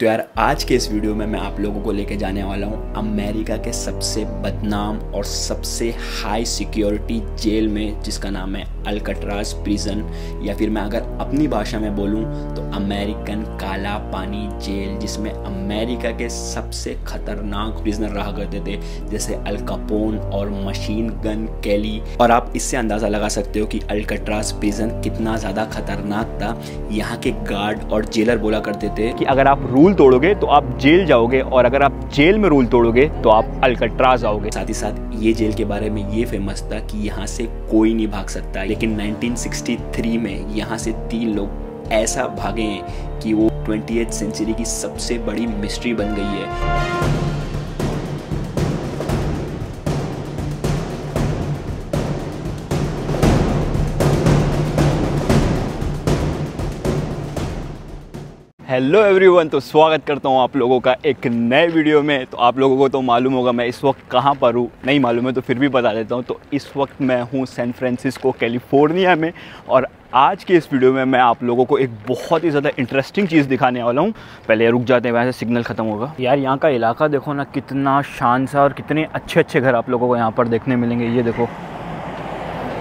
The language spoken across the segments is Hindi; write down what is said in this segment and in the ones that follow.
तो यार आज के इस वीडियो में मैं आप लोगों को लेके जाने वाला हूँ अमेरिका के सबसे बदनाम और सबसे हाई सिक्योरिटी जेल में, जिसका नाम है अल्काट्राज प्रिजन, या फिर मैं अगर अपनी भाषा में बोलूँ तो अमेरिकन काला पानी जेल, जिसमें अमेरिका के सबसे खतरनाक प्रिजनर रहा करते थे जैसे अल कैपोन और मशीन गन कैली। और आप इससे अंदाज़ा लगा सकते हो कि अल्काट्राज प्रिजन कितना ज़्यादा खतरनाक था। यहाँ के गार्ड और जेलर बोला करते थे कि अगर आप रूल तोड़ोगे तो आप जेल जाओगे, और अगर आप जेल में रूल तोड़ोगे तो आप अल्काट्राज आओगे। साथ ही साथ ये जेल के बारे में ये फेमस था कि यहाँ से कोई नहीं भाग सकता, लेकिन 1963 में यहाँ से 3 लोग ऐसा भागे हैं कि वो 20th सेंचुरी की सबसे बड़ी मिस्ट्री बन गई है। हेलो एवरीवन, तो स्वागत करता हूँ आप लोगों का एक नए वीडियो में। तो आप लोगों को तो मालूम होगा मैं इस वक्त कहाँ पर हूँ, नहीं मालूम है तो फिर भी बता देता हूँ। तो इस वक्त मैं हूँ सैन फ्रांसिस्को कैलिफोर्निया में, और आज के इस वीडियो में मैं आप लोगों को एक बहुत ही ज़्यादा इंटरेस्टिंग चीज़ दिखाने वाला हूँ। पहले रुक जाते हैं, वैसे सिग्नल ख़त्म होगा। यार यहाँ का इलाका देखो ना, कितना शान सा, और कितने अच्छे अच्छे घर आप लोगों को यहाँ पर देखने मिलेंगे। ये देखो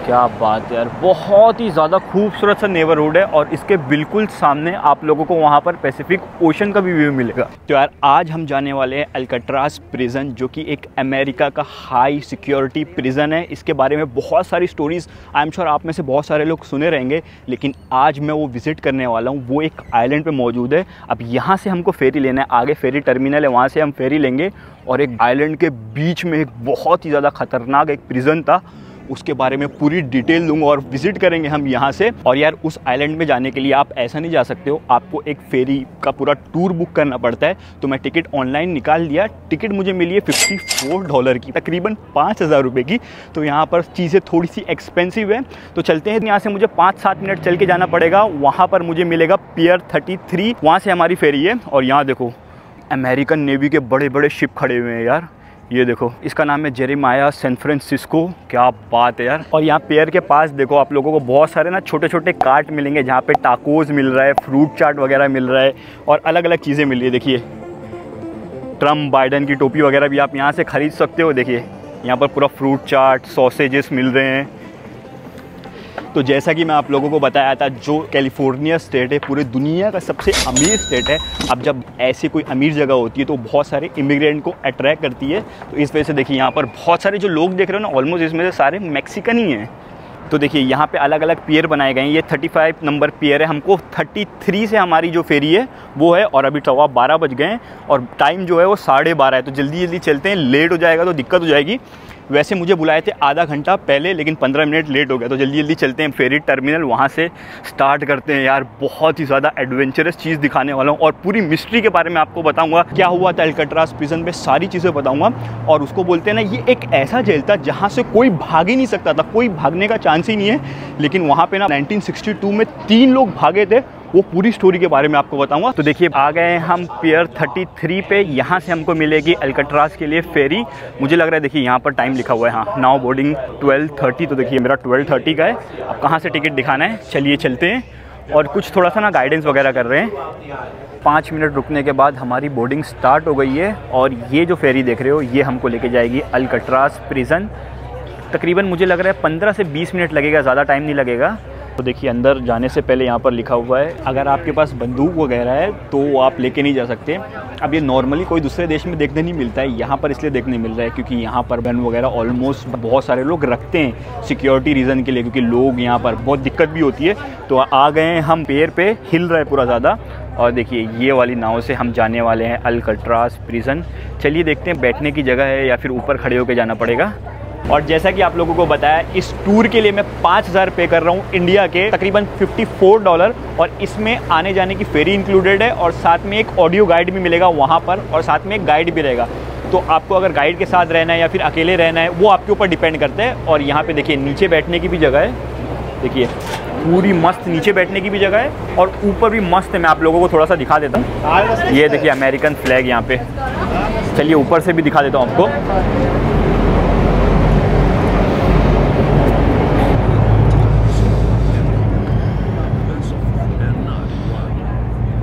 क्या बात है यार, बहुत ही ज़्यादा खूबसूरत सा नेबरहुड है, और इसके बिल्कुल सामने आप लोगों को वहाँ पर पैसिफिक ओशन का भी व्यू मिलेगा। तो यार आज हम जाने वाले हैं अल्काट्राज प्रिजन, जो कि एक अमेरिका का हाई सिक्योरिटी प्रिजन है। इसके बारे में बहुत सारी स्टोरीज़ आई एम श्योर आप में से बहुत सारे लोग सुने रहेंगे, लेकिन आज मैं वो विज़िट करने वाला हूँ। वो एक आइलैंड पे मौजूद है। अब यहाँ से हमको फेरी लेना है, आगे फेरी टर्मिनल है, वहाँ से हम फेरी लेंगे, और एक आइलैंड के बीच में एक बहुत ही ज़्यादा खतरनाक एक प्रिजन था, उसके बारे में पूरी डिटेल दूंगा और विजिट करेंगे हम यहाँ से। और यार उस आइलैंड में जाने के लिए आप ऐसा नहीं जा सकते हो, आपको एक फेरी का पूरा टूर बुक करना पड़ता है। तो मैं टिकट ऑनलाइन निकाल लिया। टिकट मुझे मिली है $54 की, तकरीबन 5,000 रुपये की। तो यहाँ पर चीज़ें थोड़ी सी एक्सपेंसिव है। तो चलते हैं, यहाँ से मुझे 5-7 मिनट चल के जाना पड़ेगा। वहाँ पर मुझे मिलेगा पियर 33, वहाँ से हमारी फेरी है। और यहाँ देखो अमेरिकन नेवी के बड़े बड़े शिप खड़े हुए हैं यार। ये देखो, इसका नाम है जेरेमाया सैन फ्रांसिस्को। क्या बात है यार। और यहाँ पियर के पास देखो आप लोगों को बहुत सारे ना छोटे छोटे कार्ट मिलेंगे, जहाँ पे टाकोज मिल रहा है, फ्रूट चाट वगैरह मिल रहा है, और अलग अलग चीज़ें मिल रही है। देखिए ट्रम्प बाइडन की टोपी वगैरह भी आप यहाँ से ख़रीद सकते हो। देखिए यहाँ पर पूरा फ्रूट चाट, सॉसेजेस मिल रहे हैं। तो जैसा कि मैं आप लोगों को बताया था, जो कैलिफोर्निया स्टेट है पूरे दुनिया का सबसे अमीर स्टेट है। अब जब ऐसी कोई अमीर जगह होती है तो बहुत सारे इमिग्रेंट को अट्रैक्ट करती है। तो इस वजह से देखिए यहाँ पर बहुत सारे जो लोग देख रहे हो ना, ऑलमोस्ट इसमें से सारे मैक्सिकन ही हैं। तो देखिए यहाँ पे अलग अलग पियर बनाए गए हैं। ये 35 नंबर पियर है। हमको 33 से हमारी जो फेरी है वो है, और अभी 12:15 बज गए हैं, और टाइम जो है वो 12:30 है। तो जल्दी जल्दी चलते हैं, लेट हो जाएगा तो दिक्कत हो जाएगी। वैसे मुझे बुलाए थे आधा घंटा पहले, लेकिन 15 मिनट लेट हो गया। तो जल्दी जल्दी चलते हैं फेरी टर्मिनल, वहाँ से स्टार्ट करते हैं। यार बहुत ही ज़्यादा एडवेंचरस चीज़ दिखाने वाला हूँ, और पूरी मिस्ट्री के बारे में आपको बताऊँगा। क्या हुआ था अल्काट्राज प्रिजन में, सारी चीज़ें बताऊँगा। और उसको बोलते हैं ना, ये एक ऐसा जेल था जहाँ से कोई भाग ही नहीं सकता था, कोई भागने का चांस ही नहीं है। लेकिन वहाँ पर ना 1962 में 3 लोग भागे थे। वो पूरी स्टोरी के बारे में आपको बताऊंगा। तो देखिए आ गए हम पियर 33 पे। यहाँ से हमको मिलेगी अल्काट्राज के लिए फेरी। मुझे लग रहा है, देखिए यहाँ पर टाइम लिखा हुआ है, हाँ, नाउ बोर्डिंग 12:30। तो देखिए मेरा 12:30 का है। अब कहाँ से टिकट दिखाना है, चलिए चलते हैं। और कुछ थोड़ा सा ना गाइडेंस वगैरह कर रहे हैं। 5 मिनट रुकने के बाद हमारी बोर्डिंग स्टार्ट हो गई है, और ये जो फेरी देख रहे हो ये हमको लेके जाएगी अल्काट्राज प्रिजन। तकरीबन मुझे लग रहा है 15 से 20 मिनट लगेगा, ज़्यादा टाइम नहीं लगेगा। तो देखिए अंदर जाने से पहले यहाँ पर लिखा हुआ है, अगर आपके पास बंदूक वगैरह है तो आप लेके नहीं जा सकते। अब ये नॉर्मली कोई दूसरे देश में देखने नहीं मिलता है, यहाँ पर इसलिए देखने मिल रहा है क्योंकि यहाँ पर गन वगैरह ऑलमोस्ट बहुत सारे लोग रखते हैं सिक्योरिटी रीज़न के लिए, क्योंकि लोग यहाँ पर बहुत दिक्कत भी होती है। तो आ गए हैं हम, पेड़ पे हिल रहा है पूरा ज़्यादा। और देखिए ये वाली नाव से हम जाने वाले हैं अल्काट्राज प्रिजन। चलिए देखते हैं बैठने की जगह है या फिर ऊपर खड़े होकर जाना पड़ेगा। और जैसा कि आप लोगों को बताया, इस टूर के लिए मैं 5,000 पे कर रहा हूँ इंडिया के, तकरीबन $54। और इसमें आने जाने की फेरी इंक्लूडेड है, और साथ में एक ऑडियो गाइड भी मिलेगा वहाँ पर, और साथ में एक गाइड भी रहेगा। तो आपको अगर गाइड के साथ रहना है या फिर अकेले रहना है, वो आपके ऊपर डिपेंड करता है। और यहाँ पे देखिए नीचे बैठने की भी जगह है। देखिए पूरी मस्त नीचे बैठने की भी जगह है, और ऊपर भी मस्त है। मैं आप लोगों को थोड़ा सा दिखा देता हूँ। ये देखिए अमेरिकन फ्लैग यहाँ पे। चलिए ऊपर से भी दिखा देता हूँ आपको।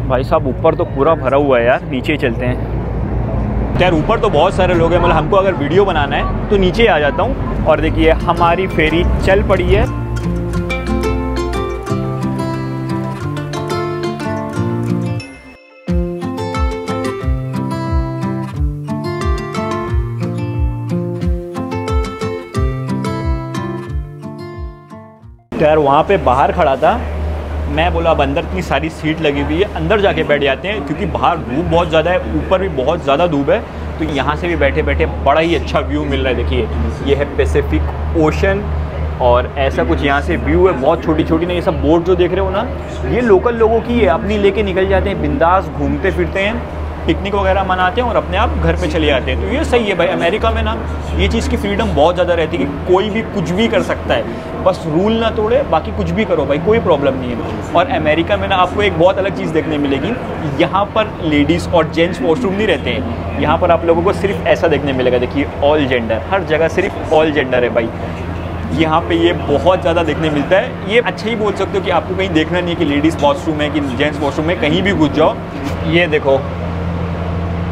भाई साहब ऊपर तो पूरा भरा हुआ है यार, नीचे ही चलते हैं। यार ऊपर तो बहुत सारे लोग हैं, मतलब हमको अगर वीडियो बनाना है तो नीचे ही आ जाता हूँ। और देखिए हमारी फेरी चल पड़ी है। तो यार वहाँ पे बाहर खड़ा था मैं, बोला अब अंदर इतनी सारी सीट लगी हुई है, अंदर जाके बैठ जाते हैं क्योंकि बाहर धूप बहुत ज़्यादा है, ऊपर भी बहुत ज़्यादा धूप है। तो यहाँ से भी बैठे बैठे बड़ा ही अच्छा व्यू मिल रहा है। देखिए ये है पैसिफिक ओशन और ऐसा कुछ यहाँ से व्यू है। बहुत छोटी छोटी ना ये सब बोट जो देख रहे हो ना, ये लोकल लोगों की है, अपनी लेके निकल जाते हैं, बिंदास घूमते फिरते हैं, पिकनिक वगैरह मनाते हैं और अपने आप घर पे चले जाते हैं। तो ये सही है भाई। अमेरिका में ना ये चीज़ की फ्रीडम बहुत ज़्यादा रहती है कि कोई भी कुछ भी कर सकता है, बस रूल ना तोड़े, बाकी कुछ भी करो भाई, कोई प्रॉब्लम नहीं है। और अमेरिका में ना आपको एक बहुत अलग चीज़ देखने मिलेगी, यहाँ पर लेडीज़ और जेंट्स वॉशरूम नहीं रहते हैं, यहाँ पर आप लोगों को सिर्फ ऐसा देखने मिलेगा। देखिए ऑल जेंडर, हर जगह सिर्फ ऑल जेंडर है भाई। यहाँ पे ये बहुत ज़्यादा देखने मिलता है। ये अच्छा ही बोल सकते हो कि आपको कहीं देखना नहीं है कि लेडीज़ वॉशरूम है कि जेंट्स वॉशरूम है, कहीं भी घुस जाओ। ये देखो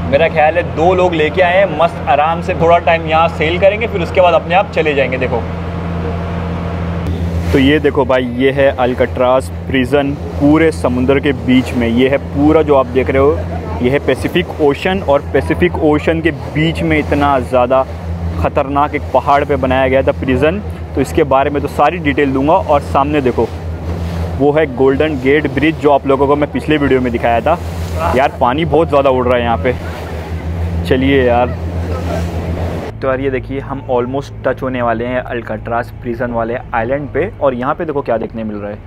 मेरा ख्याल है 2 लोग लेके आए हैं, मस्त आराम से थोड़ा टाइम यहाँ सेल करेंगे, फिर उसके बाद अपने आप चले जाएंगे। देखो तो ये देखो भाई, ये है अल्काट्राज़ प्रिजन, पूरे समुद्र के बीच में। ये है पूरा जो आप देख रहे हो, ये है पैसिफिक ओशन, और पैसिफिक ओशन के बीच में इतना ज़्यादा ख़तरनाक एक पहाड़ पे बनाया गया था प्रिजन। तो इसके बारे में तो सारी डिटेल दूंगा। और सामने देखो वो है गोल्डन गेट ब्रिज, जो आप लोगों को मैं पिछले वीडियो में दिखाया था। यार पानी बहुत ज़्यादा उड़ रहा है यहाँ पे। चलिए यार, तो यार ये देखिए हम ऑलमोस्ट टच होने वाले हैं अल्काट्राज़ प्रिजन वाले आइलैंड पे। और यहाँ पे देखो क्या देखने मिल रहा है,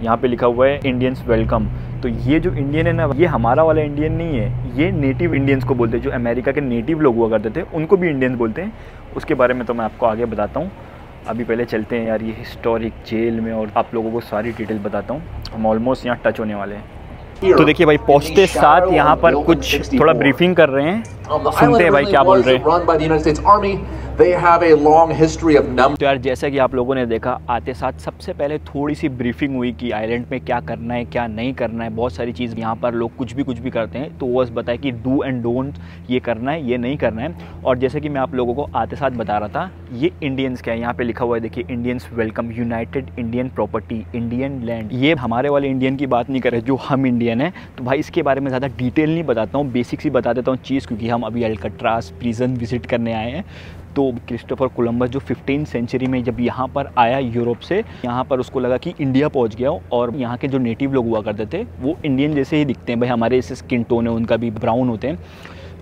यहाँ पे लिखा हुआ है इंडियंस वेलकम। तो ये जो इंडियन है ना, ये हमारा वाला इंडियन नहीं है, ये नेटिव इंडियंस को बोलते हैं। जो अमेरिका के नेटिव लोग हुआ करते थे उनको भी इंडियंस बोलते हैं। उसके बारे में तो मैं आपको आगे बताता हूँ। अभी पहले चलते हैं यार ये हिस्टोरिक जेल में और आप लोगों को सारी डिटेल बताता हूँ। हम ऑलमोस्ट यहाँ टच होने वाले हैं। तो देखिए भाई पहुँचते साथ यहाँ पर कुछ थोड़ा ब्रीफिंग कर रहे हैं, सुनते हैं भाई क्या बोल रहे हैं। तो यार जैसा कि आप लोगों ने देखा, आते साथ सबसे पहले थोड़ी सी ब्रीफिंग हुई कि आइलैंड में क्या करना है क्या नहीं करना है। बहुत सारी चीज़ यहाँ पर लोग कुछ भी करते हैं, तो वो बस बताए कि डू एंड डोंट, ये करना है ये नहीं करना है। और जैसे कि मैं आप लोगों को आते साथ बता रहा था, ये इंडियंस क्या है, यहाँ पे लिखा हुआ है देखिए Indians welcome, United Indian property, Indian land. ये हमारे वाले इंडियन की बात नहीं कर रहे जो हम इंडियन है। तो भाई इसके बारे में ज़्यादा डिटेल नहीं बताता हूँ, बेसिक सी बता देता हूँ चीज़, क्योंकि हम अभी अल्काट्राज़ प्रिजन विजिट करने आए हैं। तो क्रिस्टोफर कोलंबस जो 15वीं सेंचुरी में जब यहाँ पर आया यूरोप से, यहाँ पर उसको लगा कि इंडिया पहुँच गया हो, और यहाँ के जो नेटिव लोग हुआ करते थे वो इंडियन जैसे ही दिखते हैं भाई, हमारे जैसे स्किन टोन है, उनका भी ब्राउन होते हैं,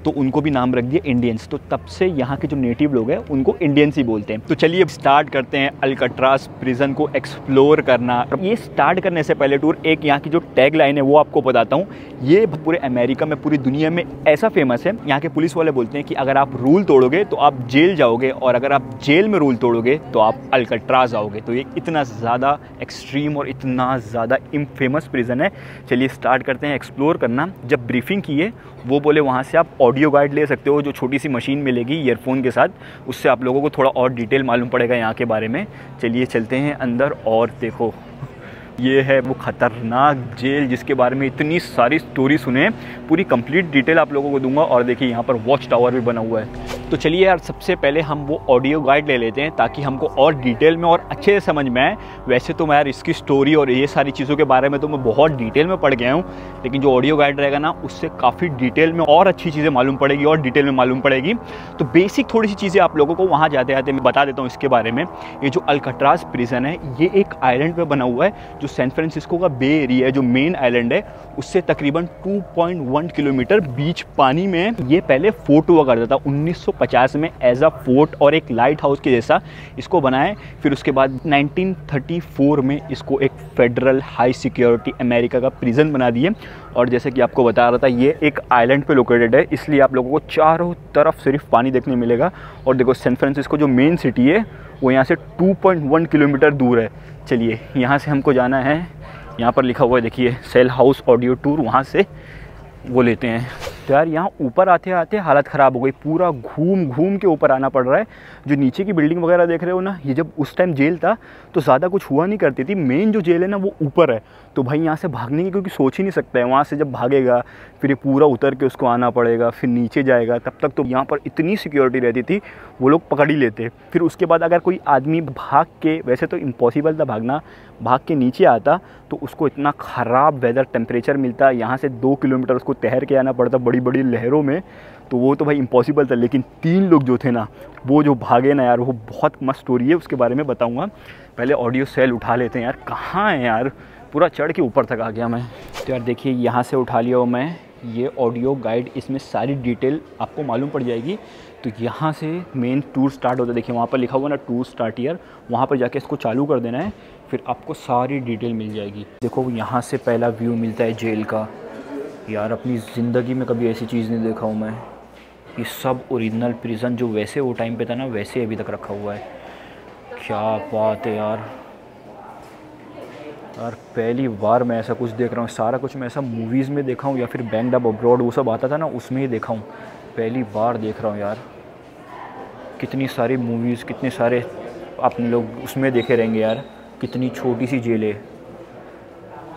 तो उनको भी नाम रख दिया इंडियंस। तो तब से यहाँ के जो नेटिव लोग हैं उनको इंडियंस ही बोलते हैं। तो चलिए अब स्टार्ट करते हैं अल्काट्राज़ प्रिजन को एक्सप्लोर करना। ये स्टार्ट करने से पहले टूर एक यहाँ की जो टैग लाइन है वो आपको बताता हूँ। ये पूरे अमेरिका में, पूरी दुनिया में ऐसा फेमस है, यहाँ के पुलिस वाले बोलते हैं कि अगर आप रूल तोड़ोगे तो आप जेल जाओगे, और अगर आप जेल में रूल तोड़ोगे तो आप अल्काट्राज़ आओगे। तो ये इतना ज़्यादा एक्सट्रीम और इतना ज़्यादा फेमस प्रिजन है। चलिए स्टार्ट करते हैं एक्सप्लोर करना। जब ब्रीफिंग की है वो बोले वहाँ से आप ऑडियो गाइड ले सकते हो, जो छोटी सी मशीन मिलेगी ईयरफोन के साथ, उससे आप लोगों को थोड़ा और डिटेल मालूम पड़ेगा यहाँ के बारे में। चलिए चलते हैं अंदर। और देखो ये है वो ख़तरनाक जेल जिसके बारे में इतनी सारी स्टोरी सुने, पूरी कंप्लीट डिटेल आप लोगों को दूंगा। और देखिए यहाँ पर वॉच टावर भी बना हुआ है। तो चलिए यार सबसे पहले हम वो ऑडियो गाइड ले लेते हैं ताकि हमको और डिटेल में और अच्छे से समझ में आए। वैसे तो मैं यार इसकी स्टोरी और ये सारी चीज़ों के बारे में तो मैं बहुत डिटेल में पढ़ गया हूँ, लेकिन जो ऑडियो गाइड रहेगा ना उससे काफ़ी डिटेल में और अच्छी चीज़ें मालूम पड़ेगी और डिटेल में मालूम पड़ेगी। तो बेसिक थोड़ी सी चीज़ें आप लोगों को वहाँ जाते जाते मैं बता देता हूँ इसके बारे में। ये जो अल्काट्राज़ प्रिजन है ये एक आइलैंड पर बना हुआ है जो सैन फ्रांसिस्को का बे एरिया है, जो मेन आइलैंड है उससे तकरीबन 2.1 किलोमीटर बीच पानी में। ये पहले फोर्ट हुआ करता था 1950 में एज अ फोर्ट और एक लाइट हाउस के जैसा इसको बनाए। फिर उसके बाद 1934 में इसको एक फेडरल हाई सिक्योरिटी अमेरिका का प्रिजन बना दिए। और जैसे कि आपको बता रहा था ये एक आइलैंड पे लोकेटेड है, इसलिए आप लोगों को चारों तरफ सिर्फ पानी देखने मिलेगा। और देखो सैन फ्रांसिस्को जो मेन सिटी है वो यहाँ से 2.1 किलोमीटर दूर है। चलिए यहाँ से हमको जाना है, यहाँ पर लिखा हुआ है देखिए सेल हाउस ऑडियो टूर, वहाँ से वो लेते हैं। तो यार यहाँ ऊपर आते आते हालत ख़राब हो गई, पूरा घूम घूम के ऊपर आना पड़ रहा है। जो नीचे की बिल्डिंग वगैरह देख रहे हो ना, ये जब उस टाइम जेल था तो ज़्यादा कुछ हुआ नहीं करती थी। मेन जो जेल है ना वो ऊपर है, तो भाई यहाँ से भागने की क्योंकि सोच ही नहीं सकता है। वहाँ से जब भागेगा फिर ये पूरा उतर के उसको आना पड़ेगा, फिर नीचे जाएगा, तब तक तो यहाँ पर इतनी सिक्योरिटी रहती थी वो लोग पकड़ ही लेते। फिर उसके बाद अगर कोई आदमी भाग के, वैसे तो इम्पॉसिबल था भागना, भाग के नीचे आता तो उसको इतना ख़राब वेदर टेम्परेचर मिलता, यहाँ से 2 किलोमीटर उसको तैर के आना पड़ता बड़ी बड़ी लहरों में, तो वो तो भाई इम्पॉसिबल था। लेकिन 3 लोग जो थे ना, वो जो भागे ना यार, वो बहुत मस्त स्टोरी है, उसके बारे में बताऊँगा। पहले ऑडियो सेल उठा लेते हैं यार, कहाँ है यार, पूरा चढ़ के ऊपर तक आ गया मैं। तो यार देखिए यहाँ से उठा लिया हूँ मैं ये ऑडियो गाइड, इसमें सारी डिटेल आपको मालूम पड़ जाएगी। तो यहाँ से मेन टूर स्टार्ट होता है, देखिए वहाँ पर लिखा हुआ ना टूर स्टार्ट ईयर, वहाँ पर जाके इसको चालू कर देना है, फिर आपको सारी डिटेल मिल जाएगी। देखो यहाँ से पहला व्यू मिलता है जेल का। यार अपनी ज़िंदगी में कभी ऐसी चीज़ नहीं देखा हूँ मैं। ये सब ओरिजिनल प्रिज़न जो वैसे वो टाइम पे था ना, वैसे अभी तक रखा हुआ है। क्या बात है यार, यार पहली बार मैं ऐसा कुछ देख रहा हूँ। सारा कुछ मैं ऐसा मूवीज़ में देखा हूँ या फिर बैंड अप अब्रॉड वो सब आता था ना, उसमें ही देखा हूँ। पहली बार देख रहा हूँ यार। कितनी सारी मूवीज़, कितने सारे अपने लोग उसमें देखे रहेंगे यार। कितनी छोटी सी जेल है।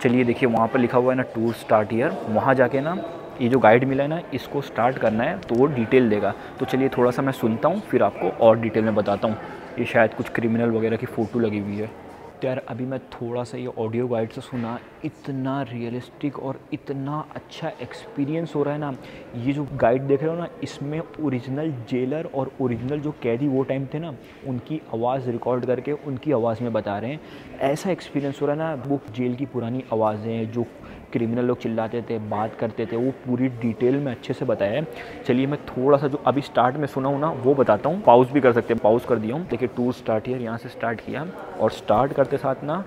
चलिए देखिए वहाँ पर लिखा हुआ है ना टूर स्टार्ट ईयर, वहाँ जाके ना ये जो गाइड मिला है ना, इसको स्टार्ट करना है तो वो डिटेल देगा। तो चलिए थोड़ा सा मैं सुनता हूँ, फिर आपको और डिटेल में बताता हूँ। ये शायद कुछ क्रिमिनल वगैरह की फ़ोटो लगी हुई है। तो यार अभी मैं थोड़ा सा ये ऑडियो गाइड से सुना, इतना रियलिस्टिक और इतना अच्छा एक्सपीरियंस हो रहा है ना। ये जो गाइड देख रहे हो ना, इसमें ओरिजिनल जेलर और ओरिजिनल जो कैदी वो टाइम थे ना, उनकी आवाज़ रिकॉर्ड करके उनकी आवाज़ में बता रहे हैं। ऐसा एक्सपीरियंस हो रहा है ना, वो जेल की पुरानी आवाज़ें, जो क्रिमिनल लोग चिल्लाते थे, बात करते थे, वो पूरी डिटेल में अच्छे से बताया है। चलिए मैं थोड़ा सा जो अभी स्टार्ट में सुना हूँ ना वो बताता हूँ। पॉज भी कर सकते हैं, पॉज कर दिया हूँ। देखिए टूर स्टार्ट ईयर, यहाँ से स्टार्ट किया और स्टार्ट करते साथ ना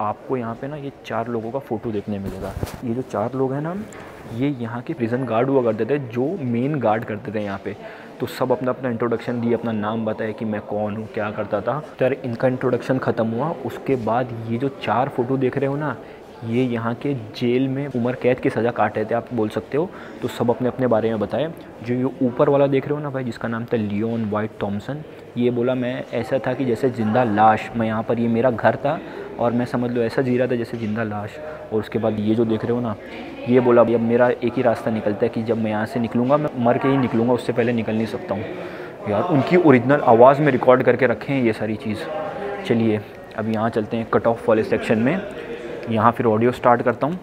आपको यहाँ पे ना ये 4 लोगों का फ़ोटो देखने मिलेगा। ये जो 4 लोग हैं ना, ये यहाँ के प्रिजन गार्ड हुआ करते थे, जो मेन गार्ड करते थे यहाँ पे। तो सब अपना अपना इंट्रोडक्शन दिए, अपना नाम बताया कि मैं कौन हूँ, क्या करता था। तो यार इनका इंट्रोडक्शन ख़त्म हुआ, उसके बाद ये जो 4 फ़ोटो देख रहे हो ना, ये यहाँ के जेल में उम्र कैद की सज़ा काट रहे थे, आप बोल सकते हो। तो सब अपने अपने बारे में बताए। जो ये ऊपर वाला देख रहे हो ना भाई, जिसका नाम था लियोन वाइट थॉमसन, ये बोला मैं ऐसा था कि जैसे ज़िंदा लाश, मैं यहाँ पर, ये मेरा घर था और मैं समझ लो ऐसा जी रहा था जैसे ज़िंदा लाश। और उसके बाद ये जो देख रहे हो ना, ये बोला अब मेरा एक ही रास्ता निकलता है कि जब मैं यहाँ से निकलूँगा, मैं मर के ही निकलूँगा, उससे पहले निकल नहीं सकता हूँ। यार उनकी ओरिजिनल आवाज़ में रिकॉर्ड करके रखे हैं ये सारी चीज़। चलिए अब यहाँ चलते हैं कट ऑफ वाले सेक्शन में। यहाँ फिर ऑडियो स्टार्ट करता हूँ,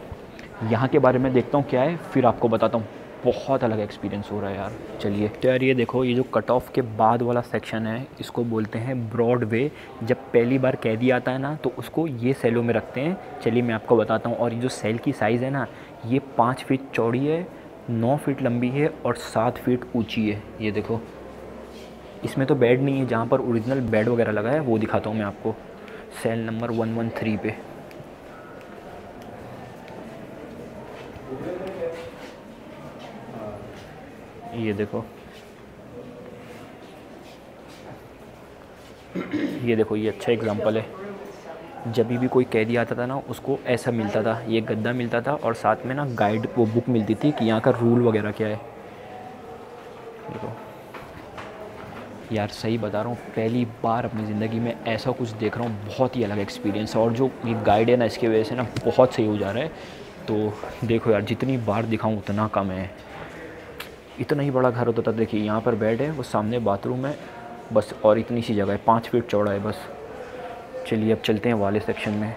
यहाँ के बारे में देखता हूँ क्या है, फिर आपको बताता हूँ। बहुत अलग एक्सपीरियंस हो रहा है यार। चलिए तो यार ये देखो, ये जो कट ऑफ के बाद वाला सेक्शन है, इसको बोलते हैं ब्रॉड वे। जब पहली बार कैदी आता है ना, तो उसको ये सेलों में रखते हैं। चलिए मैं आपको बताता हूँ। और ये जो सेल की साइज़ है ना, ये 5 फीट चौड़ी है, 9 फीट लंबी है और 7 फीट ऊँची है। ये देखो, इसमें तो बेड नहीं है, जहाँ पर ओरिजिनल बेड वगैरह लगा है वो दिखाता हूँ मैं आपको। सेल नंबर 113 पे। ये देखो, ये देखो, ये अच्छा एग्जांपल है। जब भी कोई कैदी आता था ना, उसको ऐसा मिलता था, ये गद्दा मिलता था और साथ में ना गाइड वो बुक मिलती थी कि यहाँ का रूल वगैरह क्या है। देखो यार सही बता रहा हूँ, पहली बार अपनी ज़िंदगी में ऐसा कुछ देख रहा हूँ। बहुत ही अलग एक्सपीरियंस है। और जो ये गाइड है ना, इसकी वजह से ना बहुत सही हो जा रहा है। तो देखो यार, जितनी बार दिखाऊँ उतना कम है। इतना ही बड़ा घर होता था। देखिए यहाँ पर बेड है, वो सामने बाथरूम है बस, और इतनी सी जगह है, 5 फीट चौड़ा है बस। चलिए अब चलते हैं वाले सेक्शन में।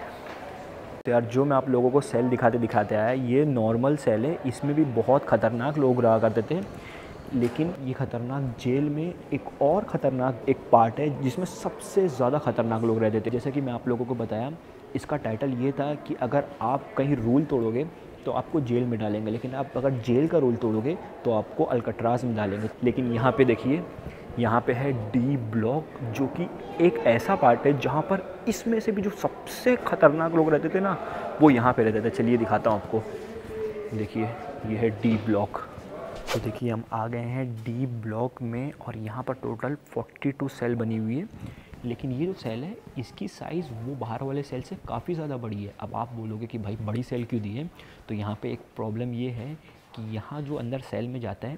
तो यार जो मैं आप लोगों को सेल दिखाते दिखाते आया, ये नॉर्मल सेल है। इसमें भी बहुत ख़तरनाक लोग रहा करते थे, लेकिन ये ख़तरनाक जेल में एक और ख़तरनाक एक पार्ट है जिसमें सबसे ज़्यादा ख़तरनाक लोग रहते थे। जैसे कि मैं आप लोगों को बताया, इसका टाइटल ये था कि अगर आप कहीं रूल तोड़ोगे तो आपको जेल में डालेंगे, लेकिन आप अगर जेल का रूल तोड़ोगे तो आपको अल्कट्राज में डालेंगे। लेकिन यहाँ पे देखिए, यहाँ पे है डी ब्लॉक, जो कि एक ऐसा पार्ट है जहाँ पर इसमें से भी जो सबसे ख़तरनाक लोग रहते थे ना, वो यहाँ पे रहते थे। चलिए दिखाता हूँ आपको। देखिए ये है डी ब्लॉक। तो देखिए हम आ गए हैं डी ब्लॉक में, और यहाँ पर टोटल 42 सेल बनी हुई है। लेकिन ये जो सेल है, इसकी साइज़ वो बाहर वाले सेल से काफ़ी ज़्यादा बड़ी है। अब आप बोलोगे कि भाई बड़ी सेल क्यों दी है, तो यहाँ पे एक प्रॉब्लम ये है कि यहाँ जो अंदर सेल में जाता है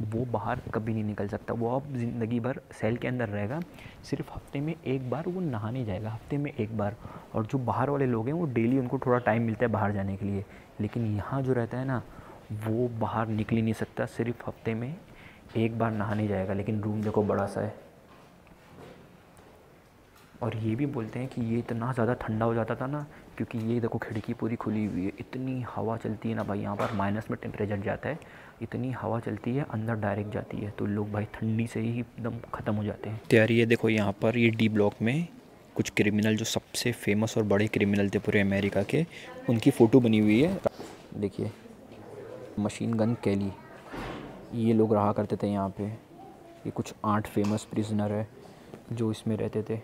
वो बाहर कभी नहीं निकल सकता, वो अब ज़िंदगी भर सेल के अंदर रहेगा। सिर्फ हफ्ते में एक बार वो नहाने जाएगा, हफ्ते में एक बार। और जो बाहर वाले लोग हैं वो डेली उनको थोड़ा टाइम मिलता है बाहर जाने के लिए, लेकिन यहाँ जो रहता है ना वो बाहर निकल ही नहीं सकता, सिर्फ हफ्ते में एक बार नहाने जाएगा। लेकिन रूम देखो बड़ा सा है। और ये भी बोलते हैं कि ये इतना ज़्यादा ठंडा हो जाता था ना, क्योंकि ये देखो खिड़की पूरी खुली हुई है, इतनी हवा चलती है ना भाई, यहाँ पर माइनस में टेम्परेचर जाता है, इतनी हवा चलती है अंदर डायरेक्ट जाती है, तो लोग भाई ठंडी से ही एकदम ख़त्म हो जाते हैं। तो यार ये देखो यहाँ पर ये डी ब्लॉक में कुछ क्रिमिनल जो सबसे फेमस और बड़े क्रिमिनल थे पूरे अमेरिका के, उनकी फ़ोटो बनी हुई है। देखिए मशीन गन कैली, ये लोग रहा करते थे यहाँ पे। ये कुछ 8 फेमस प्रिजनर है जो इसमें रहते थे।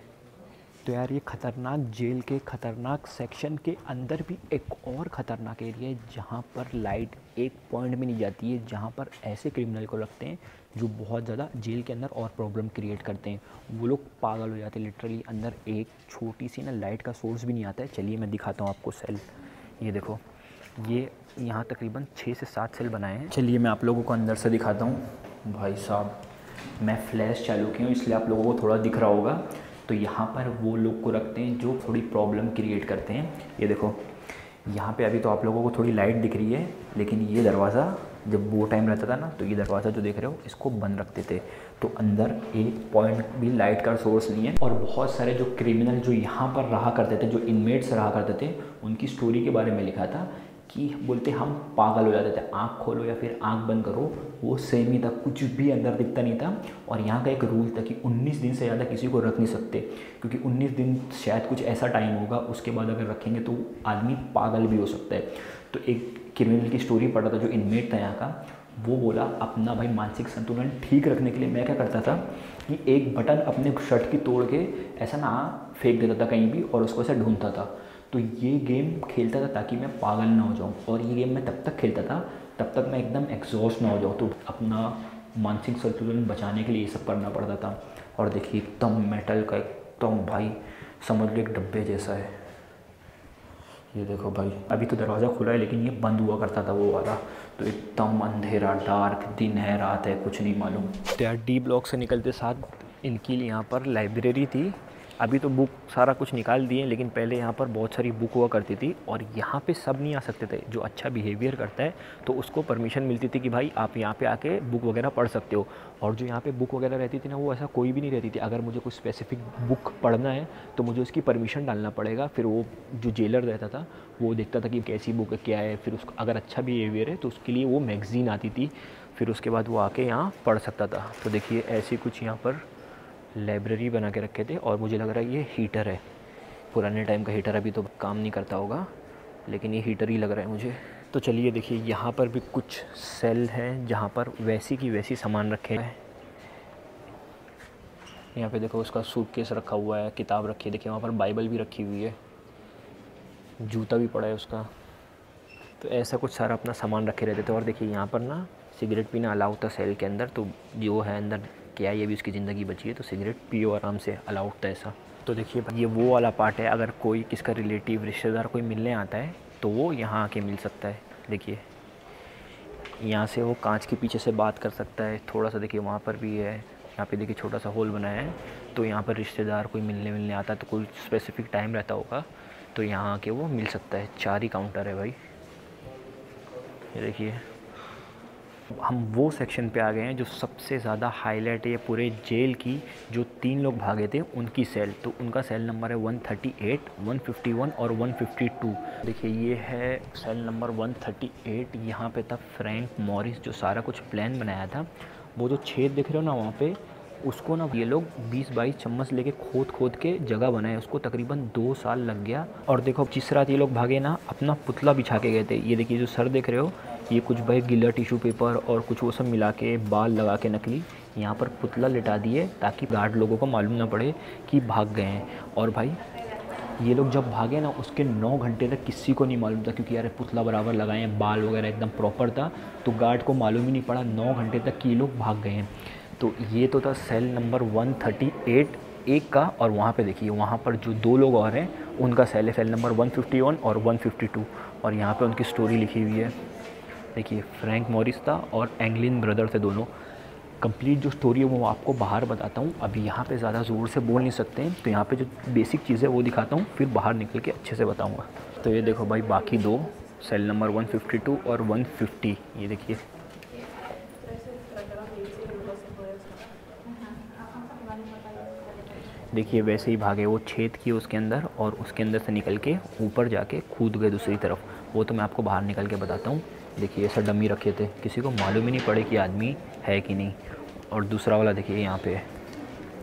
तो यार ये ख़तरनाक जेल के ख़तरनाक सेक्शन के अंदर भी एक और ख़तरनाक एरिया है जहाँ पर लाइट एक पॉइंट में नहीं जाती है, जहाँ पर ऐसे क्रिमिनल को रखते हैं जो बहुत ज़्यादा जेल के अंदर और प्रॉब्लम क्रिएट करते हैं। वो लोग पागल हो जाते हैं लिटरली, अंदर एक छोटी सी ना लाइट का सोर्स भी नहीं आता है। चलिए मैं दिखाता हूँ आपको सेल। ये देखो, ये यहाँ तकरीबन 6 से 7 सेल बनाए हैं। चलिए मैं आप लोगों को अंदर से दिखाता हूँ। भाई साहब मैं फ्लैश चालू की हूँ इसलिए आप लोगों को थोड़ा दिख रहा होगा। तो यहाँ पर वो लोग को रखते हैं जो थोड़ी प्रॉब्लम क्रिएट करते हैं। ये देखो यहाँ पे अभी तो आप लोगों को थोड़ी लाइट दिख रही है, लेकिन ये दरवाज़ा जब वो टाइम रहता था ना, तो ये दरवाज़ा जो देख रहे हो इसको बंद रखते थे, तो अंदर एक पॉइंट भी लाइट का सोर्स नहीं है। और बहुत सारे जो क्रिमिनल जो यहाँ पर रहा करते थे, जो इनमेट्स रहा करते थे, उनकी स्टोरी के बारे में लिखा था कि बोलते हम पागल हो जाते थे, आँख खोलो या फिर आँख बंद करो वो सेम ही था, कुछ भी अंदर दिखता नहीं था। और यहाँ का एक रूल था कि 19 दिन से ज़्यादा किसी को रख नहीं सकते, क्योंकि 19 दिन शायद कुछ ऐसा टाइम होगा, उसके बाद अगर रखेंगे तो आदमी पागल भी हो सकता है। तो एक क्रिमिनल की स्टोरी पढ़ा था जो इनमेट था यहाँ का, वो बोला अपना भाई मानसिक संतुलन ठीक रखने के लिए मैं क्या करता था कि एक बटन अपने शर्ट की तोड़ के ऐसा ना फेंक देता था कहीं भी और उसको ऐसा ढूंढता था। तो ये गेम खेलता था ताकि मैं पागल ना हो जाऊँ, और ये गेम मैं तब तक खेलता था तब तक मैं एकदम एग्जॉस्ट ना हो जाऊँ। तो अपना मानसिक संतुलन बचाने के लिए ये सब करना पड़ता था। और देखिए एकदम मेटल का, एकदम भाई समझ लो एक डब्बे जैसा है। ये देखो भाई अभी तो दरवाज़ा खुला है लेकिन ये बंद हुआ करता था वो वाला। तो एकदम अंधेरा डार्क, दिन है रात है कुछ नहीं मालूम। तो यार डी ब्लॉक से निकलते साथ इनकी यहाँ पर लाइब्रेरी थी। अभी तो बुक सारा कुछ निकाल दिए, लेकिन पहले यहाँ पर बहुत सारी बुक हुआ करती थी और यहाँ पे सब नहीं आ सकते थे। जो अच्छा बिहेवियर करता है तो उसको परमिशन मिलती थी कि भाई आप यहाँ पे आके बुक वगैरह पढ़ सकते हो। और जो यहाँ पे बुक वगैरह रहती थी ना, वो ऐसा कोई भी नहीं रहती थी। अगर मुझे कोई स्पेसिफिक बुक पढ़ना है तो मुझे उसकी परमिशन डालना पड़ेगा। फिर वो जो जेलर रहता था वो देखता था कि कैसी बुक है क्या है, फिर उसको अगर अच्छा बिहेवियर है तो उसके लिए वो मैगज़ीन आती थी, फिर उसके बाद वो आके यहाँ पढ़ सकता था। तो देखिए ऐसी कुछ यहाँ पर लाइब्रेरी बना के रखे थे। और मुझे लग रहा है ये हीटर है, पुराने टाइम का हीटर, अभी तो काम नहीं करता होगा, लेकिन ये हीटर ही लग रहा है मुझे। तो चलिए देखिए यहाँ पर भी कुछ सेल हैं जहाँ पर वैसी की वैसी सामान रखे हैं। यहाँ पे देखो उसका सूटकेस रखा हुआ है, किताब रखी है, देखिए वहाँ पर बाइबल भी रखी हुई है, जूता भी पड़ा है उसका। तो ऐसा कुछ सारा अपना सामान रखे रहते थे। और देखिए यहाँ पर ना सिगरेट पीना अलाउ था सेल के अंदर, तो जो है अंदर क्या ये भी उसकी ज़िंदगी बची है तो सिगरेट पियो आराम से, अलाउड था ऐसा। तो देखिए ये वो वाला पार्ट है, अगर कोई किसका रिलेटिव रिश्तेदार कोई मिलने आता है तो वो यहाँ आके मिल सकता है। देखिए यहाँ से वो कांच के पीछे से बात कर सकता है थोड़ा सा। देखिए वहाँ पर भी है, यहाँ पे देखिए छोटा सा होल बनाया है, तो यहाँ पर रिश्तेदार कोई मिलने आता है तो कोई स्पेसिफिक टाइम रहता होगा तो यहाँ आके वो मिल सकता है। 4 ही काउंटर है भाई। ये देखिए हम वो सेक्शन पे आ गए हैं जो सबसे ज़्यादा हाईलाइट है पूरे जेल की। जो 3 लोग भागे थे उनकी सेल, तो उनका सेल नंबर है 138, 151 और 152। देखिए ये है सेल नंबर 138। यहाँ पे था फ्रैंक मॉरिस जो सारा कुछ प्लान बनाया था। वो जो छेद दिख रहे हो ना वहाँ पे, उसको ना ये लोग 20-22 चम्मच लेके खोद के जगह बनाए, उसको तकरीबन 2 साल लग गया। और देखो जिस रात ये लोग भागे ना, अपना पुतला बिछा के गए थे। ये देखिए जो सर देख रहे हो, ये कुछ भाई गीला टिश्यू पेपर और कुछ वो सब मिला के, बाल लगा के नकली यहाँ पर पुतला लिटा दिए ताकि गार्ड लोगों को मालूम ना पड़े कि भाग गए हैं। और भाई ये लोग जब भागे ना उसके 9 घंटे तक किसी को नहीं मालूम था, क्योंकि यार पुतला बराबर लगाए हैं, बाल वगैरह एकदम प्रॉपर था, तो गार्ड को मालूम ही नहीं पड़ा 9 घंटे तक कि ये लोग भाग गए हैं। तो ये तो था सेल नंबर 138 एक का। और वहाँ पे देखिए वहाँ पर जो 2 लोग और हैं उनका सेल है सेल नंबर 151 और 152। और यहाँ पे उनकी स्टोरी लिखी हुई है। देखिए फ्रैंक मॉरिस था और एंगलिन ब्रदर थे दोनों। कंप्लीट जो स्टोरी है वो आपको बाहर बताता हूँ, अभी यहाँ पे ज़्यादा ज़ोर से बोल नहीं सकते हैं, तो यहाँ पे जो बेसिक चीज़ है वो दिखाता हूँ, फिर बाहर निकल के अच्छे से बताऊँगा। तो ये देखो भाई, बाकी दो सेल नंबर 152 और 150, ये देखिए। देखिए वैसे ही भागे वो, छेद किए उसके अंदर और उसके अंदर से निकल के ऊपर जाके कूद गए दूसरी तरफ। वो तो मैं आपको बाहर निकल के बताता हूँ। देखिए ऐसा डमी रखे थे, किसी को मालूम ही नहीं पड़े कि आदमी है कि नहीं। और दूसरा वाला देखिए यहाँ पे,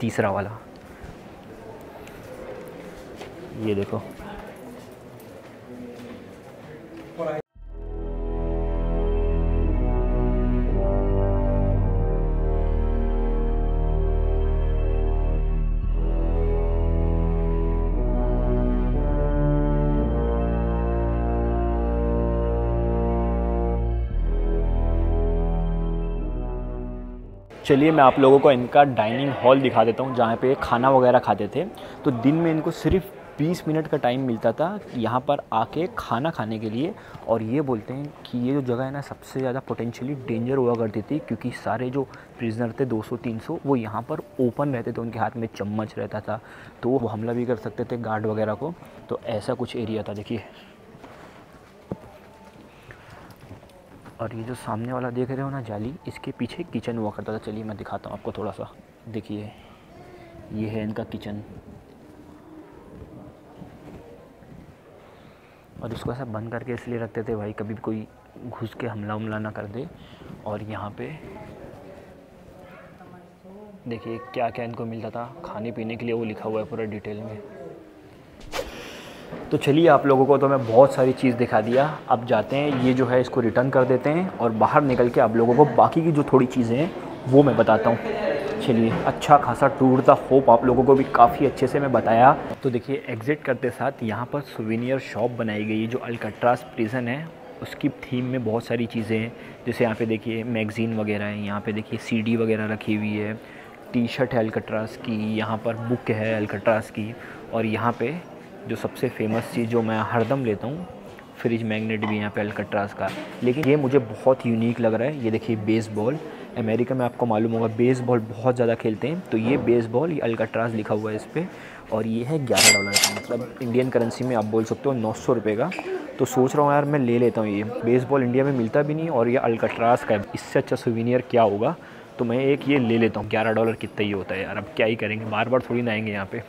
तीसरा वाला ये देखो। चलिए मैं आप लोगों को इनका डाइनिंग हॉल दिखा देता हूँ, जहाँ पे खाना वगैरह खाते थे। तो दिन में इनको सिर्फ 20 मिनट का टाइम मिलता था यहाँ पर आके खाना खाने के लिए। और ये बोलते हैं कि ये जो जगह है ना, सबसे ज़्यादा पोटेंशियली डेंजर हुआ करती थी, क्योंकि सारे जो प्रिजनर थे 200-300 वो यहाँ पर ओपन रहते थे, उनके हाथ में चम्मच रहता था, तो वो हमला भी कर सकते थे गार्ड वगैरह को। तो ऐसा कुछ एरिया था देखिए। और ये जो सामने वाला देख रहे हो ना जाली, इसके पीछे किचन हुआ करता था। चलिए मैं दिखाता हूँ आपको थोड़ा सा। देखिए ये है इनका किचन, और इसको ऐसा बंद करके इसलिए रखते थे भाई कभी भी कोई घुस के हमला ना कर दे। और यहाँ पे देखिए क्या क्या इनको मिलता था खाने पीने के लिए, वो लिखा हुआ है पूरा डिटेल में। तो चलिए आप लोगों को तो मैं बहुत सारी चीज़ दिखा दिया, अब जाते हैं ये जो है इसको रिटर्न कर देते हैं और बाहर निकल के आप लोगों को बाकी की जो थोड़ी चीज़ें हैं वो मैं बताता हूँ। चलिए अच्छा खासा टूर था, होप आप लोगों को भी काफ़ी अच्छे से मैं बताया। तो देखिए एग्ज़िट करते साथ यहाँ पर सुवेनियर शॉप बनाई गई है, जो अल्काट्राज़ प्रिजन है उसकी थीम में बहुत सारी चीज़ें हैं। जैसे यहाँ पे देखिए मैगज़ीन वगैरह है, यहाँ पे देखिए सीडी वगैरह रखी हुई है, टी शर्ट है अल्काट्राज़ की, यहाँ पर बुक है अल्काट्राज़ की। और यहाँ पे जो सबसे फेमस चीज़ जो मैं हरदम लेता हूँ, फ्रिज मैग्नेट भी यहाँ पे अल्काट्राज़ का। लेकिन ये मुझे बहुत यूनिक लग रहा है। ये देखिए बेसबॉल, अमेरिका में आपको मालूम होगा बेसबॉल बहुत ज़्यादा खेलते हैं, तो ये बेसबॉल, ये अल्काट्राज़ लिखा हुआ है इस पर, और ये है $11 का, मतलब इंडियन करेंसी में आप बोल सकते हो 900 रुपये का। तो सोच रहा हूँ यार मैं ले लेता हूँ। ये बेसबॉल इंडिया में मिलता भी नहीं और ये अल्काट्राज़ का है, इससे अच्छा सुवेनियर क्या होगा। तो मैं एक ये ले लेता हूँ। $11 कितना ही होता है यार, अब क्या ही करेंगे, बार बार थोड़ी ना आएंगे यहाँ पे।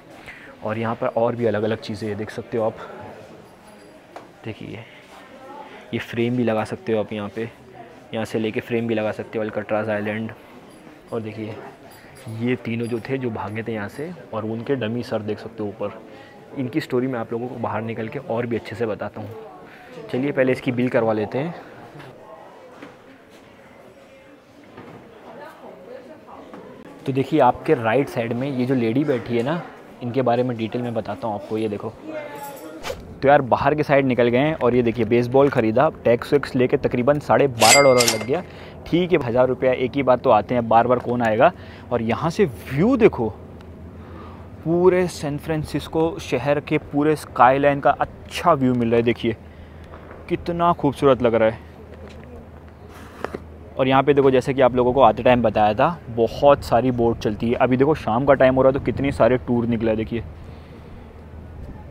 और यहाँ पर और भी अलग अलग चीज़ें देख सकते हो आप। देखिए ये फ्रेम भी लगा सकते हो आप यहाँ पे, यहाँ से लेके फ्रेम भी लगा सकते हो, अल्काट्राज़ आइलैंड। और देखिए ये तीनों जो थे जो भागे थे यहाँ से, और उनके डमी सर देख सकते हो ऊपर। इनकी स्टोरी मैं आप लोगों को बाहर निकल के और भी अच्छे से बताता हूँ। चलिए पहले इसकी बिल करवा लेते हैं। तो देखिए आपके राइट साइड में ये जो लेडी बैठी है ना, इनके बारे में डिटेल में बताता हूँ आपको। ये देखो, तो यार बाहर के साइड निकल गए हैं और ये देखिए बेसबॉल ख़रीदा, टैक्स वैक्स लेके तकरीबन $12.5 लग गया। ठीक है, 1000 रुपया एक ही बार तो आते हैं, बार बार कौन आएगा। और यहाँ से व्यू देखो, पूरे सैन फ्रांसिस्को शहर के पूरे स्काई लाइन का अच्छा व्यू मिल रहा है। देखिए कितना खूबसूरत लग रहा है। और यहाँ पे देखो, जैसे कि आप लोगों को आते टाइम बताया था, बहुत सारी बोट चलती है। अभी देखो शाम का टाइम हो रहा है तो कितनी सारे टूर निकला है, देखिए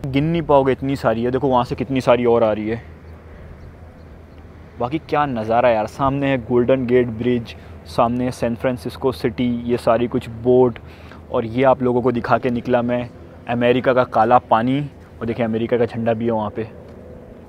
गिन नहीं पाओगे इतनी सारी है। देखो वहाँ से कितनी सारी और आ रही है। बाकी क्या नज़ारा है यार। सामने है गोल्डन गेट ब्रिज, सामने है सैन फ्रांसिस्को सिटी, ये सारी कुछ बोट। और ये आप लोगों को दिखा के निकला मैं अमेरिका का काला पानी, और देखिए अमेरिका का झंडा भी है वहाँ पे।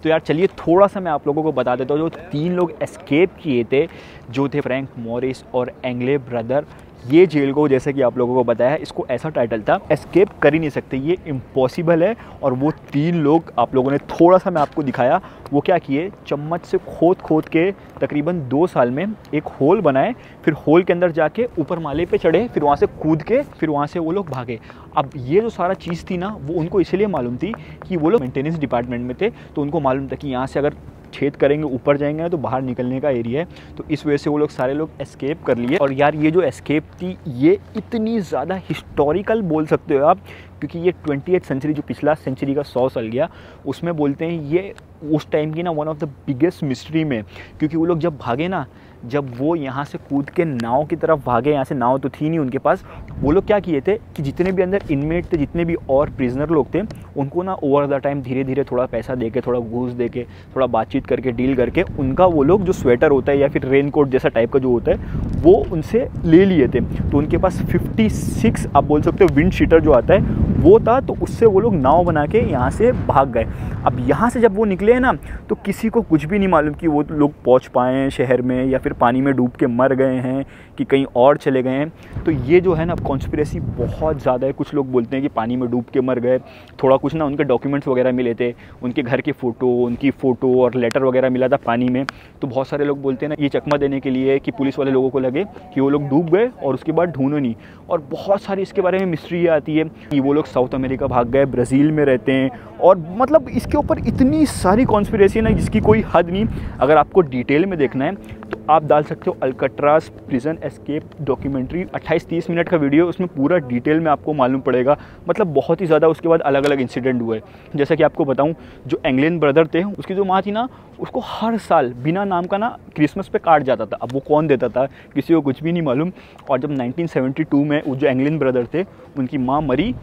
तो यार चलिए थोड़ा सा मैं आप लोगों को बता देता हूँ। जो 3 लोग एस्केप किए थे, जो थे फ्रैंक मॉरिस और एंगले ब्रदर, ये जेल को जैसे कि आप लोगों को बताया, इसको ऐसा टाइटल था, एस्केप कर ही नहीं सकते, ये इम्पॉसिबल है। और वो 3 लोग आप लोगों ने थोड़ा सा मैं आपको दिखाया, वो क्या किए, चम्मच से खोद के तकरीबन 2 साल में एक होल बनाए, फिर होल के अंदर जाके ऊपर माले पे चढ़े, फिर वहाँ से कूद के फिर वहाँ से वो लोग भागे। अब ये जो सारा चीज़ थी ना, वो उनको इसलिए मालूम थी कि वो लोग मेंटेनेंस डिपार्टमेंट में थे, तो उनको मालूम था कि यहाँ से अगर छेद करेंगे ऊपर जाएंगे ना तो बाहर निकलने का एरिया है। तो इस वजह से वो लोग सारे लोग एस्केप कर लिए। और यार ये जो एस्केप थी ये इतनी ज़्यादा हिस्टोरिकल बोल सकते हो आप, क्योंकि ये 20th सेंचुरी जो पिछला सेंचुरी का 100 साल गया उसमें बोलते हैं ये उस टाइम की ना one of the biggest mystery में। क्योंकि वो लोग जब भागे ना, जब वो यहाँ से कूद के नाव की तरफ भागे, यहाँ से नाव तो थी नहीं उनके पास, वो लोग क्या किए थे कि जितने भी अंदर इनमेट थे, जितने भी और प्रिजनर लोग थे, उनको ना ओवर द टाइम धीरे धीरे थोड़ा पैसा दे के, थोड़ा घूस दे के, थोड़ा बातचीत करके, डील करके उनका वो लोग जो स्वेटर होता है या फिर रेन कोट जैसा टाइप का जो होता है वो उनसे ले लिए थे। तो उनके पास 56 आप बोल सकते हो विंड शीटर जो आता है वो था। तो उससे वो लोग नाव बना के यहाँ से भाग गए। अब यहाँ से जब वो निकले हैं ना तो किसी को कुछ भी नहीं मालूम कि वो लोग पहुँच पाए हैं शहर में या फिर पानी में डूब के मर गए हैं कि कहीं और चले गए हैं। तो ये जो है ना कॉन्स्पिरेसी बहुत ज़्यादा है। कुछ लोग बोलते हैं कि पानी में डूब के मर गए, थोड़ा कुछ ना उनके डॉक्यूमेंट्स वगैरह मिले थे, उनके घर के फ़ोटो, उनकी फ़ोटो और लेटर वगैरह मिला था पानी में। तो बहुत सारे लोग बोलते हैं ना ये चकमा देने के लिए कि पुलिस वाले लोगों को लगे कि वो लोग डूब गए और उसके बाद ढूंढो नहीं। और बहुत सारी इसके बारे में मिस्ट्री आती है कि वो लोग साउथ अमेरिका भाग गए, ब्राज़ील में रहते हैं, और मतलब इसके ऊपर इतनी सारी कॉन्स्पिरेसी ना जिसकी कोई हद नहीं। अगर आपको डिटेल में देखना है तो आप डाल सकते हो Alcatraz prison escape documentary, 28-30 minute का वीडियो, उसमें पूरा डिटेल में आपको मालूम पड़ेगा। मतलब बहुत ही ज़्यादा उसके बाद अलग अलग इंसिडेंट हुए। जैसा कि आपको बताऊं, जो एंगलिन ब्रदर थे उसकी जो माँ थी ना, उसको हर साल बिना नाम का ना क्रिसमस पे कार्ड जाता था। अब वो कौन देता था किसी को कुछ भी नहीं मालूम। और जब 1972 में जो एंगलिन ब्रदर थे उनकी माँ मरी,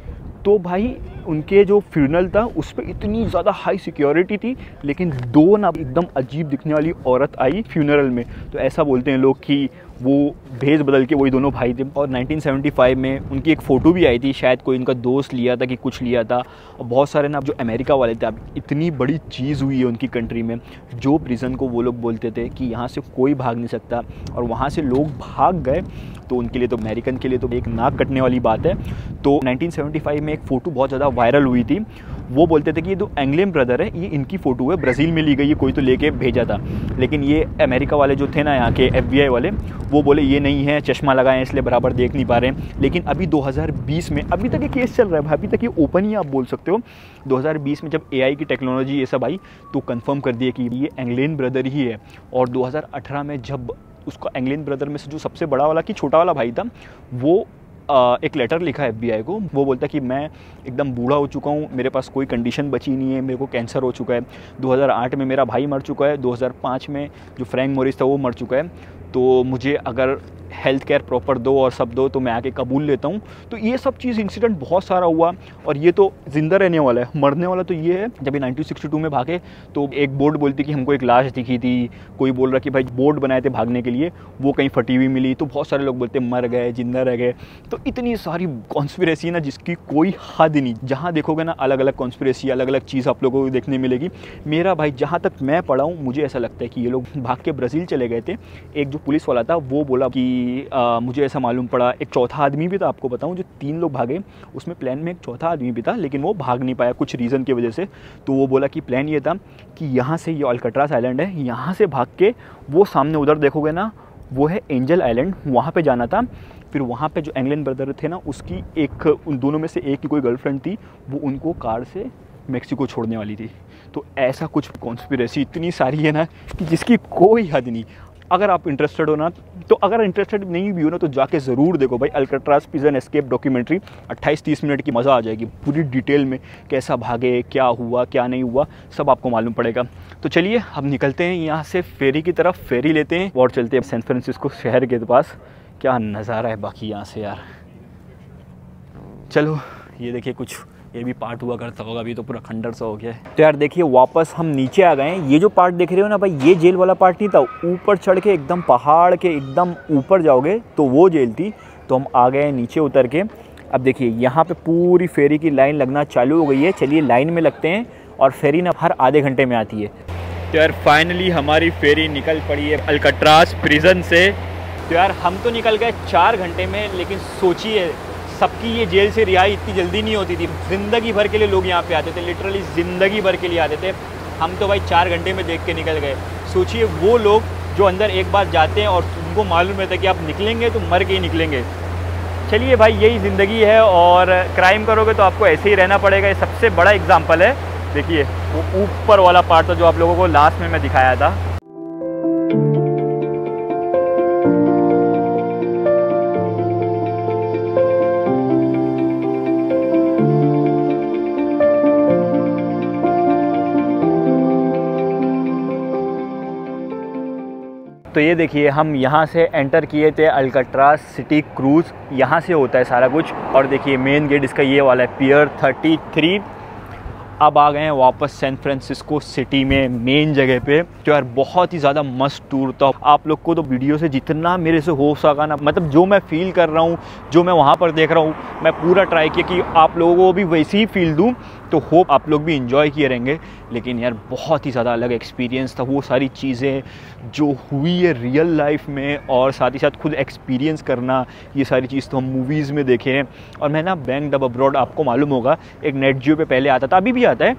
तो भाई उनके जो फ्यूनरल था उस पर इतनी ज़्यादा हाई सिक्योरिटी थी, लेकिन दो ना एकदम अजीब दिखने वाली औरत आई फ्यूनरल में। तो ऐसा बोलते हैं लोग कि वो भेज बदल के वही दोनों भाई थे। और 1975 में उनकी एक फ़ोटो भी आई थी, शायद कोई इनका दोस्त लिया था कि कुछ लिया था। और बहुत सारे ना जो अमेरिका वाले थे, अब इतनी बड़ी चीज़ हुई है उनकी कंट्री में, जो प्रिजन को वो लोग बोलते थे कि यहाँ से कोई भाग नहीं सकता, और वहाँ से लोग भाग गए। तो उनके लिए तो अमेरिकन के लिए तो एक नाक कटने वाली बात है। तो 1975 में एक फ़ोटो बहुत ज़्यादा वायरल हुई थी। वो बोलते थे कि ये जो एंगलिन ब्रदर है ये इनकी फ़ोटो है, ब्राज़ील में ली गई है, कोई तो लेके भेजा था। लेकिन ये अमेरिका वाले जो थे ना यहाँ के FBI वाले, वो बोले ये नहीं है, चश्मा लगाए इसलिए बराबर देख नहीं पा रहे हैं। लेकिन अभी 2020 में अभी तक ये केस चल रहा है, अभी तक ये ओपन ही आप बोल सकते हो। 2020 में जब AI की टेक्नोलॉजी ये सब आई तो कंफर्म कर दिया कि ये एंगलिन ब्रदर ही है। और 2018 में जब उसका एंगलिन ब्रदर में से जो सबसे बड़ा वाला कि छोटा वाला भाई था, वो एक लेटर लिखा है FBI को। वो बोलता है कि मैं एकदम बूढ़ा हो चुका हूँ, मेरे पास कोई कंडीशन बची नहीं है, मेरे को कैंसर हो चुका है। 2008 में मेरा भाई मर चुका है, 2005 में जो फ्रैंक मोरिस था वो मर चुका है। तो मुझे अगर हेल्थ केयर प्रॉपर दो और सब दो तो मैं आके कबूल लेता हूँ। तो ये सब चीज़ इंसिडेंट बहुत सारा हुआ। और ये तो ज़िंदा रहने वाला है, मरने वाला तो ये है। जब ये 1962 में भागे तो एक बोर्ड बोलती कि हमको एक लाश दिखी थी, कोई बोल रहा कि भाई बोर्ड बनाए थे भागने के लिए, वो कहीं फटी हुई मिली। तो बहुत सारे लोग बोलते मर गए, जिंदा रह गए। तो इतनी सारी कॉन्स्पिरेसी ना जिसकी कोई हद नहीं। जहाँ देखोगे ना अलग अलग कॉन्स्पिरेसी, अलग अलग चीज़ आप लोगों को देखने मिलेगी। मेरा भाई जहाँ तक मैं पढ़ा हूँ मुझे ऐसा लगता है कि ये लोग भाग के ब्राज़ील चले गए थे। एक जो पुलिस वाला था वो बोला कि मुझे ऐसा मालूम पड़ा। एक चौथा आदमी भी था, आपको बताऊं, जो 3 लोग भागे उसमें प्लान में एक चौथा आदमी भी था, लेकिन वो भाग नहीं पाया कुछ रीज़न की वजह से। तो वो बोला कि प्लान ये था कि यहाँ से, ये अल्काट्राज आइलैंड है, यहाँ से भाग के वो सामने उधर देखोगे ना वो है एंजल आइलैंड, वहाँ पे जाना था। फिर वहाँ पे जो एंगलिन ब्रदर थे ना उसकी एक, उन दोनों में से एक की कोई गर्लफ्रेंड थी, वो उनको कार से मेक्सिको छोड़ने वाली थी। तो ऐसा कुछ कॉन्स्पिरेसी इतनी सारी है ना कि जिसकी कोई हद नहीं। अगर आप इंटरेस्टेड हो ना, तो अगर इंटरेस्टेड नहीं भी हो ना तो जाके ज़रूर देखो भाई Alcatraz prison escape documentary, 28-30 minute की, मज़ा आ जाएगी। पूरी डिटेल में कैसा भागे, क्या हुआ क्या नहीं हुआ, सब आपको मालूम पड़ेगा। तो चलिए अब निकलते हैं यहाँ से फेरी की तरफ, फेरी लेते हैं और चलते हैं सैन फ्रांसिस्को शहर के पास। क्या नज़ारा है बाकी यहाँ से यार। चलो ये देखिए, कुछ ये भी पार्ट हुआ करता होगा, अभी तो पूरा खंडर सा हो गया है। तो यार देखिए वापस हम नीचे आ गए हैं। ये जो पार्ट देख रहे हो ना भाई, ये जेल वाला पार्ट नहीं था। ऊपर चढ़ के एकदम पहाड़ के एकदम ऊपर जाओगे तो वो जेल थी। तो हम आ गए हैं नीचे उतर के। अब देखिए यहाँ पे पूरी फेरी की लाइन लगना चालू हो गई है। चलिए लाइन में लगते हैं। और फेरी ना हर आधे घंटे में आती है। तो यार फाइनली हमारी फेरी निकल पड़ी है अल्काट्राज प्रिजन से। तो यार हम तो निकल गए 4 घंटे में, लेकिन सोचिए सबकी ये जेल से रिहाई इतनी जल्दी नहीं होती थी। ज़िंदगी भर के लिए लोग यहाँ पे आते थे, लिटरली ज़िंदगी भर के लिए आते थे। हम तो भाई 4 घंटे में देख के निकल गए। सोचिए वो लोग जो अंदर एक बार जाते हैं और उनको मालूम रहता है कि आप निकलेंगे तो मर के ही निकलेंगे। चलिए भाई यही ज़िंदगी है, और क्राइम करोगे तो आपको ऐसे ही रहना पड़ेगा। ये सबसे बड़ा एग्जाम्पल है देखिए वो ऊपर वाला पार्ट था जो आप लोगों को लास्ट में मैं दिखाया था। तो ये देखिए हम यहाँ से एंटर किए थे अल्कट्राज सिटी क्रूज़, यहाँ से होता है सारा कुछ। और देखिए मेन गेट इसका ये वाला है, पियर 33। अब आ गए हैं वापस सैन फ्रांसिस्को सिटी में, मेन जगह पे। तो यार बहुत ही ज़्यादा मस्त टूर था। आप लोग को तो वीडियो से जितना मेरे से हो सका ना, मतलब जो मैं फील कर रहा हूँ, जो मैं वहाँ पर देख रहा हूँ, मैं पूरा ट्राई किया कि आप लोगों को भी वैसे ही फील दूँ। तो होप आप लोग भी इंजॉय किए रहेंगे। लेकिन यार बहुत ही ज़्यादा अलग एक्सपीरियंस था, वो सारी चीज़ें जो हुई है रियल लाइफ में, और साथ ही साथ खुद एक्सपीरियंस करना, ये सारी चीज़ तो हम मूवीज़ में देखे हैं। और मैं ना बैंक्ड अप अब्रॉड, आपको मालूम होगा, एक नेट जियो पे पहले आता था, अभी भी आता है,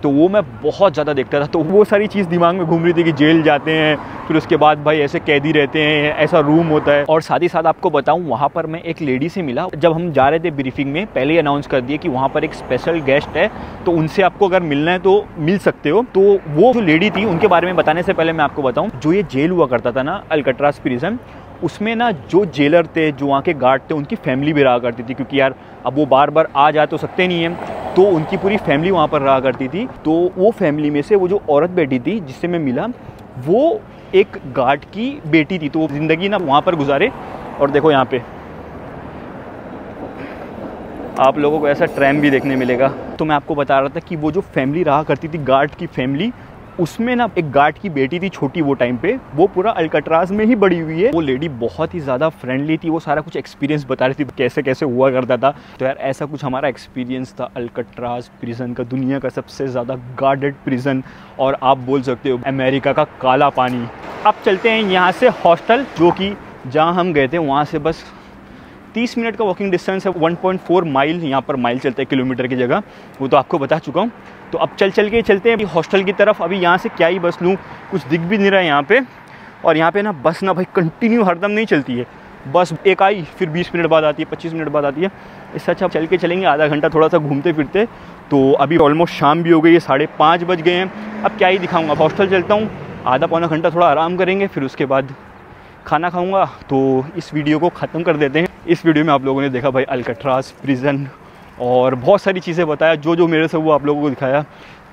तो वो मैं बहुत ज़्यादा देखता था। तो वो सारी चीज़ दिमाग में घूम रही थी कि जेल जाते हैं, फिर उसके बाद भाई ऐसे कैदी रहते हैं, ऐसा रूम होता है। और साथ ही साथ आपको बताऊं, वहाँ पर मैं एक लेडी से मिला। जब हम जा रहे थे ब्रीफिंग में, पहले ही अनाउंस कर दिया कि वहाँ पर एक स्पेशल गेस्ट है, तो उनसे आपको अगर मिलना है तो मिल सकते हो। तो वो जो लेडी थी, उनके बारे में बताने से पहले मैं आपको बताऊँ, जो ये जेल हुआ करता था ना अल्कट्राज प्रिजन, उसमें ना जो जेलर थे, जो वहाँ के गार्ड थे, उनकी फैमिली भी रहा करती थी। क्योंकि यार अब वो बार बार आ जा तो सकते नहीं हैं, तो उनकी पूरी फैमिली वहाँ पर रहा करती थी। तो वो फैमिली में से वो जो औरत बैठी थी जिससे मैं मिला, वो एक गार्ड की बेटी थी। तो वो ज़िंदगी ना वहाँ पर गुजारे। और देखो यहाँ पे आप लोगों को ऐसा ट्रैम भी देखने मिलेगा। तो मैं आपको बता रहा था कि वो जो फैमिली रहा करती थी, गार्ड की फैमिली, उसमें ना एक गार्ड की बेटी थी छोटी, वो टाइम पे वो पूरा अल्कट्राज में ही बड़ी हुई है। वो लेडी बहुत ही ज़्यादा फ्रेंडली थी, वो सारा कुछ एक्सपीरियंस बता रही थी कैसे कैसे हुआ करता था। तो यार ऐसा कुछ हमारा एक्सपीरियंस था अल्कट्राज प्रिजन का, दुनिया का सबसे ज़्यादा गार्डेड प्रिजन, और आप बोल सकते हो अमेरिका का काला पानी। अब चलते हैं यहाँ से हॉस्टल, जो कि जहाँ हम गए थे वहाँ से बस 30 मिनट का वॉकिंग डिस्टेंस है। 1.4 माइल, यहाँ पर माइल चलता है किलोमीटर की जगह, वो तो आपको बता चुका हूँ। तो अब चल के चलते हैं अभी हॉस्टल की तरफ। अभी यहाँ से क्या ही बस लूँ, कुछ दिख भी नहीं रहा है यहाँ पे। और यहाँ पे ना बस ना भाई कंटिन्यू हरदम नहीं चलती है, बस एक आई फिर 20 मिनट बाद आती है, 25 मिनट बाद आती है। इससे अच्छा चल के चलेंगे आधा घंटा थोड़ा सा घूमते फिरते। तो अभी ऑलमोस्ट शाम भी हो गई है, 5:30 बज गए हैं। अब क्या ही दिखाऊँगा, हॉस्टल चलता हूँ, आधा पौना घंटा थोड़ा आराम करेंगे, फिर उसके बाद खाना खाऊंगा। तो इस वीडियो को ख़त्म कर देते हैं। इस वीडियो में आप लोगों ने देखा भाई अल्कट्राज प्रिजन, और बहुत सारी चीज़ें बताया, जो मेरे से वो आप लोगों को दिखाया।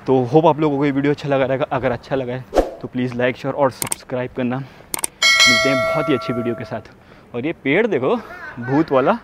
तो होप आप लोगों को ये वीडियो अच्छा लगा रहेगा। अगर अच्छा लगा है तो प्लीज़ लाइक, शेयर और सब्सक्राइब करना। मिलते हैं बहुत ही अच्छी वीडियो के साथ। और ये पेड़ देखो, भूत वाला।